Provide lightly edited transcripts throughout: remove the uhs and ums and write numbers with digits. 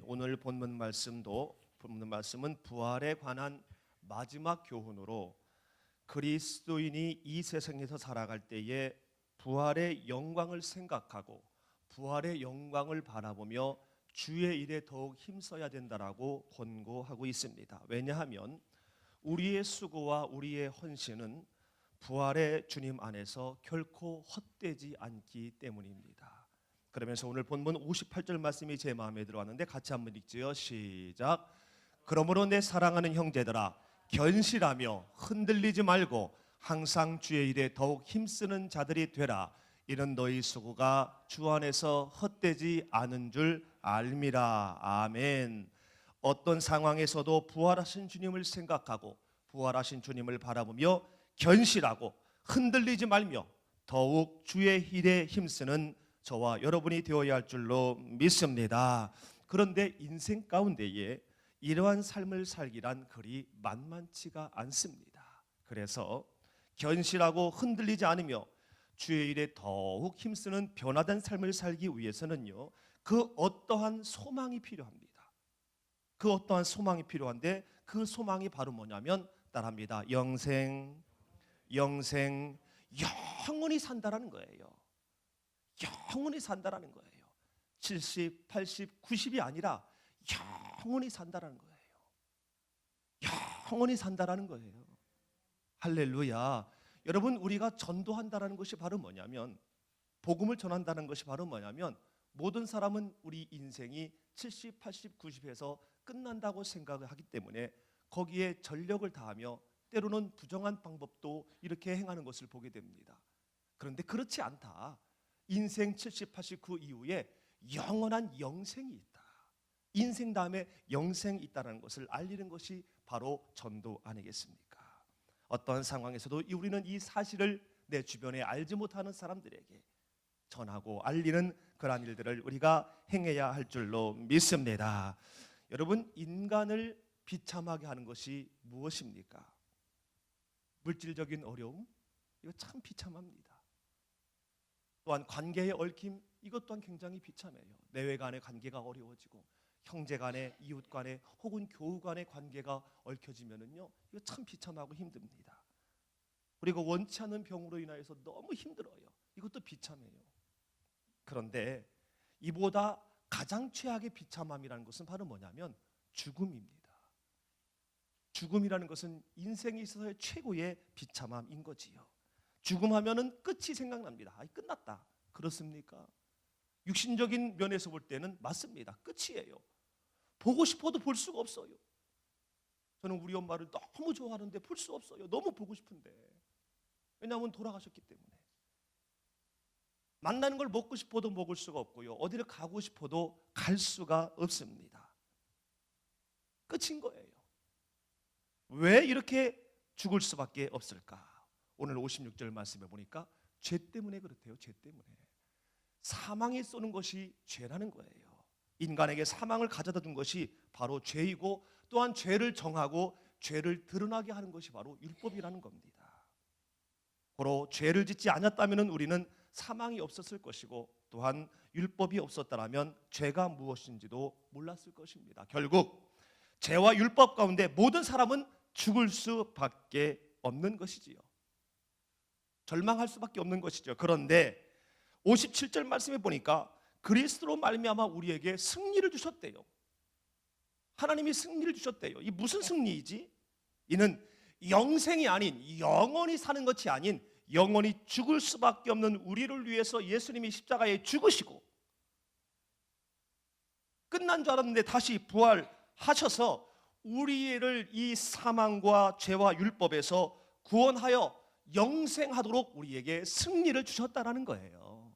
오늘 본문 말씀은 부활에 관한 마지막 교훈으로 그리스도인이 이 세상에서 살아갈 때에 부활의 영광을 생각하고 부활의 영광을 바라보며 주의 일에 더욱 힘써야 된다라고 권고하고 있습니다. 왜냐하면 우리의 수고와 우리의 헌신은 부활의 주님 안에서 결코 헛되지 않기 때문입니다. 그러면서 오늘 본문 58절 말씀이 제 마음에 들어왔는데 같이 한번 읽지요. 시작. 그러므로 내 사랑하는 형제들아 견실하며 흔들리지 말고 항상 주의 일에 더욱 힘쓰는 자들이 되라. 이는 너희 수고가 주 안에서 헛되지 않은 줄 알미라. 아멘. 어떤 상황에서도 부활하신 주님을 생각하고 부활하신 주님을 바라보며 견실하고 흔들리지 말며 더욱 주의 일에 힘쓰는 저와 여러분이 되어야 할 줄로 믿습니다. 그런데 인생 가운데에 이러한 삶을 살기란 그리 만만치가 않습니다. 그래서 견실하고 흔들리지 않으며 주의 일에 더욱 힘쓰는 변화된 삶을 살기 위해서는요, 그 어떠한 소망이 필요합니다. 그 어떠한 소망이 필요한데 그 소망이 바로 뭐냐면 따라합니다. 영생히 산다라는 거예요. 영원히 산다라는 거예요. 70, 80, 90이 아니라 영원히 산다라는 거예요. 영원히 산다라는 거예요. 할렐루야. 여러분, 우리가 전도한다라는 것이 바로 뭐냐면, 복음을 전한다는 것이 바로 뭐냐면, 모든 사람은 우리 인생이 70, 80, 90에서 끝난다고 생각을 하기 때문에 거기에 전력을 다하며 때로는 부정한 방법도 이렇게 행하는 것을 보게 됩니다. 그런데 그렇지 않다. 인생 70, 89 이후에 영원한 영생이 있다. 인생 다음에 영생이 있다는 것을 알리는 것이 바로 전도 아니겠습니까? 어떠한 상황에서도 우리는 이 사실을 내 주변에 알지 못하는 사람들에게 전하고 알리는 그러한 일들을 우리가 행해야 할 줄로 믿습니다. 여러분, 인간을 비참하게 하는 것이 무엇입니까? 물질적인 어려움? 이거 참 비참합니다. 또한 관계의 얽힘, 이것 또한 굉장히 비참해요. 내외 간의 관계가 어려워지고 형제 간의, 이웃 간의 혹은 교우 간의 관계가 얽혀지면은요, 이거 참 비참하고 힘듭니다. 그리고 원치 않는 병으로 인하여서 너무 힘들어요. 이것도 비참해요. 그런데 이보다 가장 최악의 비참함이라는 것은 바로 뭐냐면 죽음입니다. 죽음이라는 것은 인생에 있어서의 최고의 비참함인 거지요. 죽음하면은 끝이 생각납니다. 끝났다. 그렇습니까? 육신적인 면에서 볼 때는 맞습니다. 끝이에요. 보고 싶어도 볼 수가 없어요. 저는 우리 엄마를 너무 좋아하는데 볼 수 없어요. 너무 보고 싶은데. 왜냐하면 돌아가셨기 때문에. 만나는 걸 먹고 싶어도 먹을 수가 없고요. 어디를 가고 싶어도 갈 수가 없습니다. 끝인 거예요. 왜 이렇게 죽을 수밖에 없을까? 오늘 56절 말씀에 보니까 죄 때문에 그렇대요. 죄 때문에. 사망이 쏘는 것이 죄라는 거예요. 인간에게 사망을 가져다 준 것이 바로 죄이고 또한 죄를 정하고 죄를 드러나게 하는 것이 바로 율법이라는 겁니다. 고로 죄를 짓지 않았다면 우리는 사망이 없었을 것이고 또한 율법이 없었다면 죄가 무엇인지도 몰랐을 것입니다. 결국 죄와 율법 가운데 모든 사람은 죽을 수밖에 없는 것이지요. 절망할 수밖에 없는 것이죠. 그런데 57절 말씀에 보니까 그리스도로 말미암아 우리에게 승리를 주셨대요. 하나님이 승리를 주셨대요. 이 무슨 승리이지? 이는 영생이 아닌 영원히 사는 것이 아닌 영원히 죽을 수밖에 없는 우리를 위해서 예수님이 십자가에 죽으시고 끝난 줄 알았는데 다시 부활하셔서 우리를 이 사망과 죄와 율법에서 구원하여 영생하도록 우리에게 승리를 주셨다라는 거예요.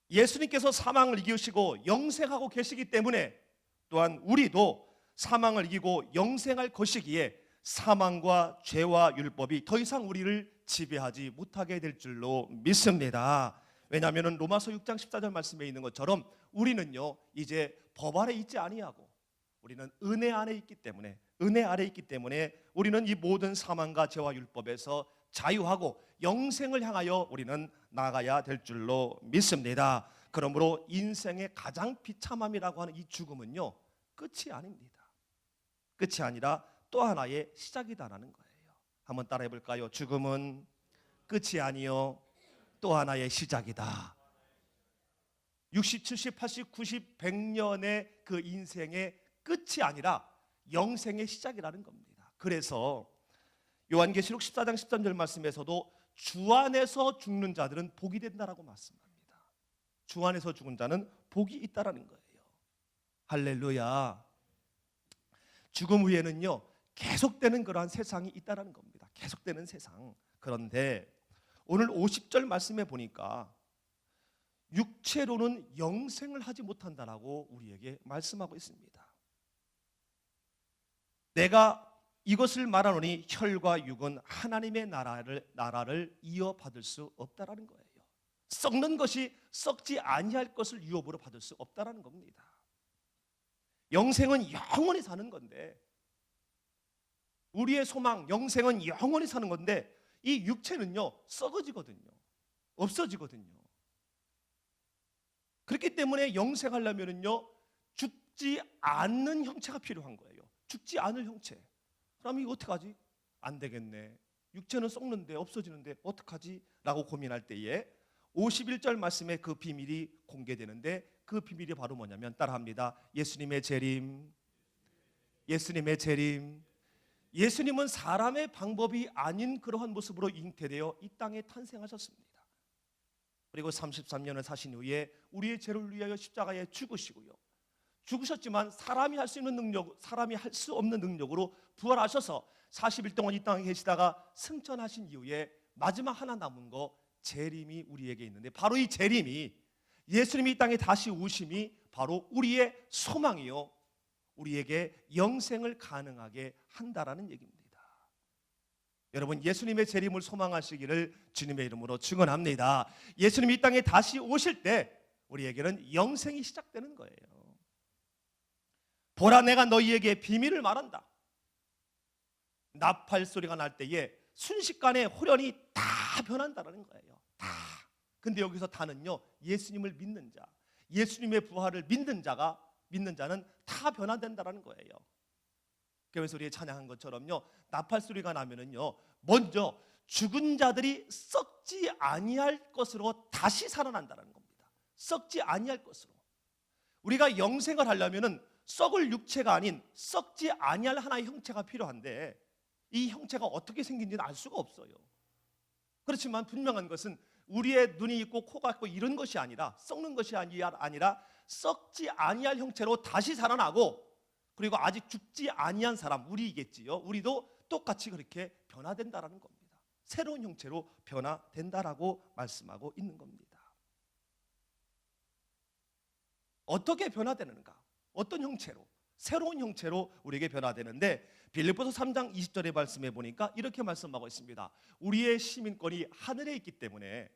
예수님께서 사망을 이기시고 영생하고 계시기 때문에 또한 우리도 사망을 이기고 영생할 것이기에 사망과 죄와 율법이 더 이상 우리를 지배하지 못하게 될 줄로 믿습니다. 왜냐하면 로마서 6장 14절 말씀에 있는 것처럼 우리는요 이제 법 아래 있지 아니하고 우리는 은혜 안에 있기 때문에 우리는 이 모든 사망과 죄와 율법에서 자유하고 영생을 향하여 우리는 나아가야 될 줄로 믿습니다. 그러므로 인생의 가장 비참함이라고 하는 이 죽음은요, 끝이 아닙니다. 끝이 아니라 또 하나의 시작이다라는 거예요. 한번 따라해 볼까요? 죽음은 끝이 아니요 또 하나의 시작이다. 60, 70, 80, 90, 100년의 그 인생의 끝이 아니라 영생의 시작이라는 겁니다. 그래서 요한계시록 14장 13절 말씀에서도 주 안에서 죽는 자들은 복이 된다라고 말씀합니다. 주 안에서 죽은 자는 복이 있다라는 거예요. 할렐루야. 죽음 후에는요, 계속되는 그러한 세상이 있다라는 겁니다. 계속되는 세상. 그런데 오늘 50절 말씀에 보니까 육체로는 영생을 하지 못한다라고 우리에게 말씀하고 있습니다. 내가 이것을 말하노니 혈과 육은 하나님의 나라를 이어받을 수 없다라는 거예요. 썩는 것이 썩지 아니할 것을 유업으로 받을 수 없다라는 겁니다. 영생은 영원히 사는 건데, 우리의 소망 영생은 영원히 사는 건데, 이 육체는요 썩어지거든요. 없어지거든요. 그렇기 때문에 영생하려면은요 죽지 않는 형체가 필요한 거예요. 죽지 않을 형체. 그럼 이거 어떡하지? 안 되겠네. 육체는 썩는데 없어지는데 어떡하지? 라고 고민할 때에 51절 말씀에 그 비밀이 공개되는데, 그 비밀이 바로 뭐냐면, 따라합니다. 예수님의 재림. 예수님의 재림. 예수님은 사람의 방법이 아닌 그러한 모습으로 잉태되어 이 땅에 탄생하셨습니다. 그리고 33년을 사신 후에 우리의 죄를 위하여 십자가에 죽으시고요, 죽으셨지만 사람이 할 수 있는 능력, 사람이 할 수 없는 능력으로 부활하셔서 40일 동안 이 땅에 계시다가 승천하신 이후에 마지막 하나 남은 거 재림이 우리에게 있는데, 바로 이 재림이, 예수님이 이 땅에 다시 오심이 바로 우리의 소망이요, 우리에게 영생을 가능하게 한다라는 얘기입니다. 여러분, 예수님의 재림을 소망하시기를 주님의 이름으로 축원합니다. 예수님이 이 땅에 다시 오실 때 우리에게는 영생이 시작되는 거예요. 보라, 내가 너희에게 비밀을 말한다. 나팔 소리가 날 때에 순식간에 호련이 다 변한다는 거예요. 다. 근데 여기서 다는요, 예수님을 믿는 자, 예수님의 부활을 믿는 자는 다 변화된다는 거예요. 그래서 우리 찬양한 것처럼요, 나팔 소리가 나면은요, 먼저 죽은 자들이 썩지 아니할 것으로 다시 살아난다는 겁니다. 썩지 아니할 것으로. 우리가 영생을 하려면은 썩을 육체가 아닌 썩지 아니할 하나의 형체가 필요한데, 이 형체가 어떻게 생긴지는 알 수가 없어요. 그렇지만 분명한 것은 우리의 눈이 있고 코가 있고 이런 것이 아니라, 썩는 것이 아니라 썩지 아니할 형체로 다시 살아나고, 그리고 아직 죽지 아니한 사람, 우리겠지요. 우리도 똑같이 그렇게 변화된다라는 겁니다. 새로운 형체로 변화된다라고 말씀하고 있는 겁니다. 어떻게 변화되는가? 어떤 형체로? 새로운 형체로 우리에게 변화되는데, 빌립보서 3장 20절의 말씀에 보니까 이렇게 말씀하고 있습니다. 우리의 시민권이 하늘에 있기 때문에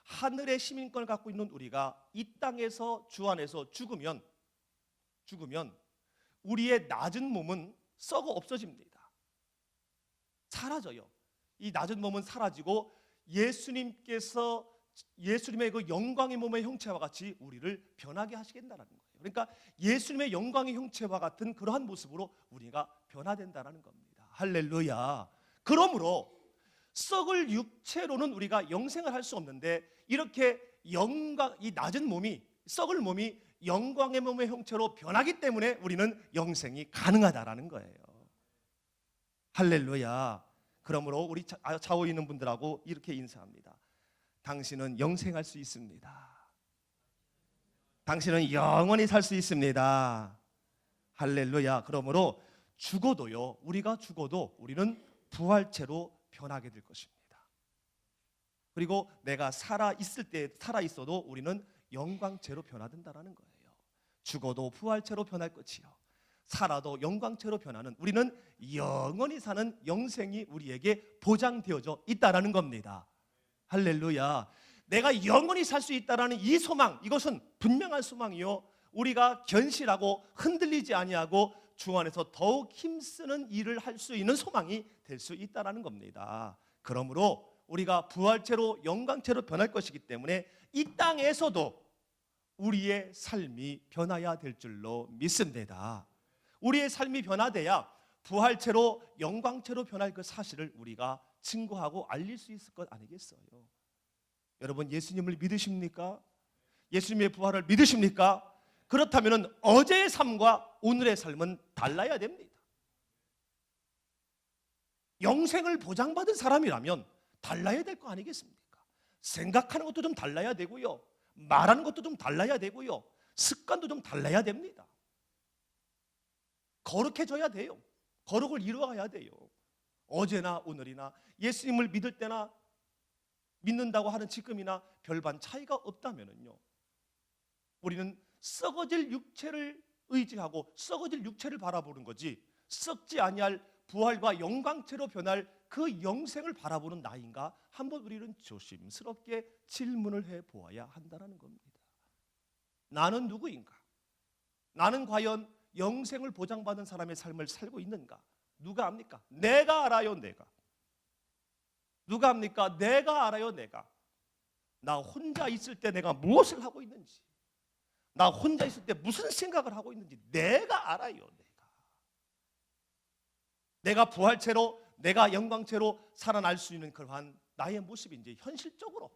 하늘의 시민권을 갖고 있는 우리가 이 땅에서 주 안에서 죽으면 우리의 낮은 몸은 썩어 없어집니다. 사라져요. 이 낮은 몸은 사라지고 예수님의 그 영광의 몸의 형체와 같이 우리를 변하게 하시겠다는 거예요. 그러니까 예수님의 영광의 형체와 같은 그러한 모습으로 우리가 변화된다는 겁니다. 할렐루야. 그러므로 썩을 육체로는 우리가 영생을 할 수 없는데, 이렇게 이 낮은 몸이, 썩을 몸이 영광의 몸의 형체로 변하기 때문에 우리는 영생이 가능하다라는 거예요. 할렐루야. 그러므로 우리 좌우에 있는 분들하고 이렇게 인사합니다. 당신은 영생할 수 있습니다. 당신은 영원히 살 수 있습니다. 할렐루야. 그러므로 우리가 죽어도 우리는 부활체로 변하게 될 것입니다. 그리고 내가 살아 있어도 우리는 영광체로 변화된다라는 거예요. 죽어도 부활체로 변할 것이요, 살아도 영광체로 변하는, 우리는 영원히 사는 영생이 우리에게 보장되어져 있다라는 겁니다. 할렐루야. 내가 영원히 살 수 있다라는 이 소망, 이것은 분명한 소망이요, 우리가 견실하고 흔들리지 아니하고 주 안에서 더욱 힘쓰는 일을 할 수 있는 소망이 될 수 있다라는 겁니다. 그러므로 우리가 부활체로 영광체로 변할 것이기 때문에 이 땅에서도 우리의 삶이 변화해야 될 줄로 믿습니다. 우리의 삶이 변화돼야 부활체로 영광체로 변할 그 사실을 우리가 증거하고 알릴 수 있을 것 아니겠어요? 여러분, 예수님을 믿으십니까? 예수님의 부활을 믿으십니까? 그렇다면 어제의 삶과 오늘의 삶은 달라야 됩니다. 영생을 보장받은 사람이라면 달라야 될 거 아니겠습니까? 생각하는 것도 좀 달라야 되고요, 말하는 것도 좀 달라야 되고요, 습관도 좀 달라야 됩니다. 거룩해져야 돼요. 거룩을 이루어가야 돼요. 어제나 오늘이나 예수님을 믿을 때나 믿는다고 하는 지금이나 별반 차이가 없다면요, 우리는 썩어질 육체를 의지하고 썩어질 육체를 바라보는 거지, 썩지 아니할 부활과 영광체로 변할 그 영생을 바라보는 나인가, 한번 우리는 조심스럽게 질문을 해보아야 한다는 겁니다. 나는 누구인가? 나는 과연 영생을 보장받은 사람의 삶을 살고 있는가? 누가 압니까? 내가 알아요. 내가. 누가 압니까? 내가 알아요. 내가. 나 혼자 있을 때 내가 무엇을 하고 있는지, 나 혼자 있을 때 무슨 생각을 하고 있는지 내가 알아요. 내가 부활체로, 내가 영광체로 살아날 수 있는 그러한 나의 모습이 이제 현실적으로,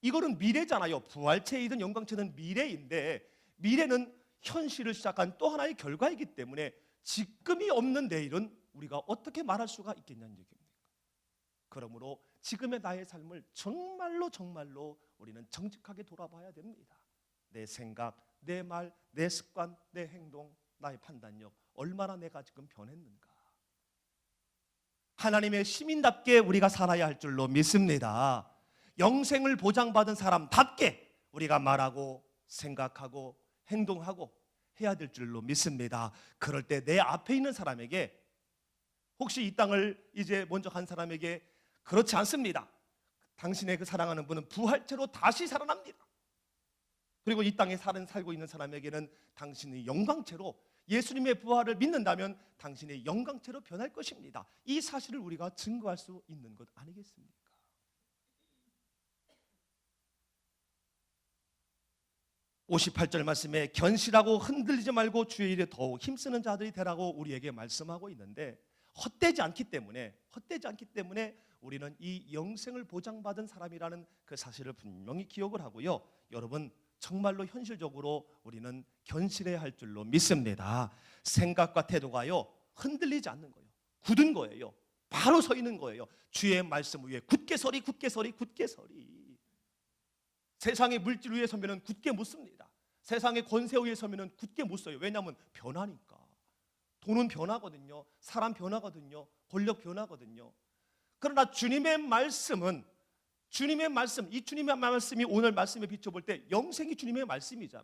이거는 미래잖아요. 부활체이든 영광체는 미래인데, 미래는 현실을 시작한 또 하나의 결과이기 때문에 지금이 없는 내일은 우리가 어떻게 말할 수가 있겠냐는 얘기입니다. 그러므로 지금의 나의 삶을 정말로 우리는 정직하게 돌아봐야 됩니다. 내 생각, 내 말, 내 습관, 내 행동, 나의 판단력, 얼마나 내가 지금 변했는가. 하나님의 시민답게 우리가 살아야 할 줄로 믿습니다. 영생을 보장받은 사람답게 우리가 말하고 생각하고 행동하고 해야 될 줄로 믿습니다. 그럴 때 내 앞에 있는 사람에게, 혹시 이 땅을 이제 먼저 간 사람에게, 그렇지 않습니다, 당신의 그 사랑하는 분은 부활체로 다시 살아납니다. 그리고 이 땅에 살고 있는 사람에게는 당신의 영광체로, 예수님의 부활을 믿는다면 당신의 영광체로 변할 것입니다. 이 사실을 우리가 증거할 수 있는 것 아니겠습니까? (58절) 말씀에 견실하고 흔들리지 말고 주의 일에 더욱 힘쓰는 자들이 되라고 우리에게 말씀하고 있는데, 헛되지 않기 때문에 우리는 이 영생을 보장받은 사람이라는 그 사실을 분명히 기억을 하고요, 여러분, 정말로 현실적으로 우리는 견실해야 할 줄로 믿습니다. 생각과 태도가요, 흔들리지 않는 거예요. 굳은 거예요. 바로 서 있는 거예요. 주의 말씀 위에 굳게 서리. 세상의 물질 위에 서면 굳게 못 섭니다. 세상의 권세 위에 서면 굳게 못 서요. 왜냐하면 변하니까. 돈은 변하거든요. 사람 변하거든요. 권력 변하거든요. 그러나 주님의 말씀은, 이 주님의 말씀이 오늘 말씀에 비춰볼 때 영생이 주님의 말씀이잖아요.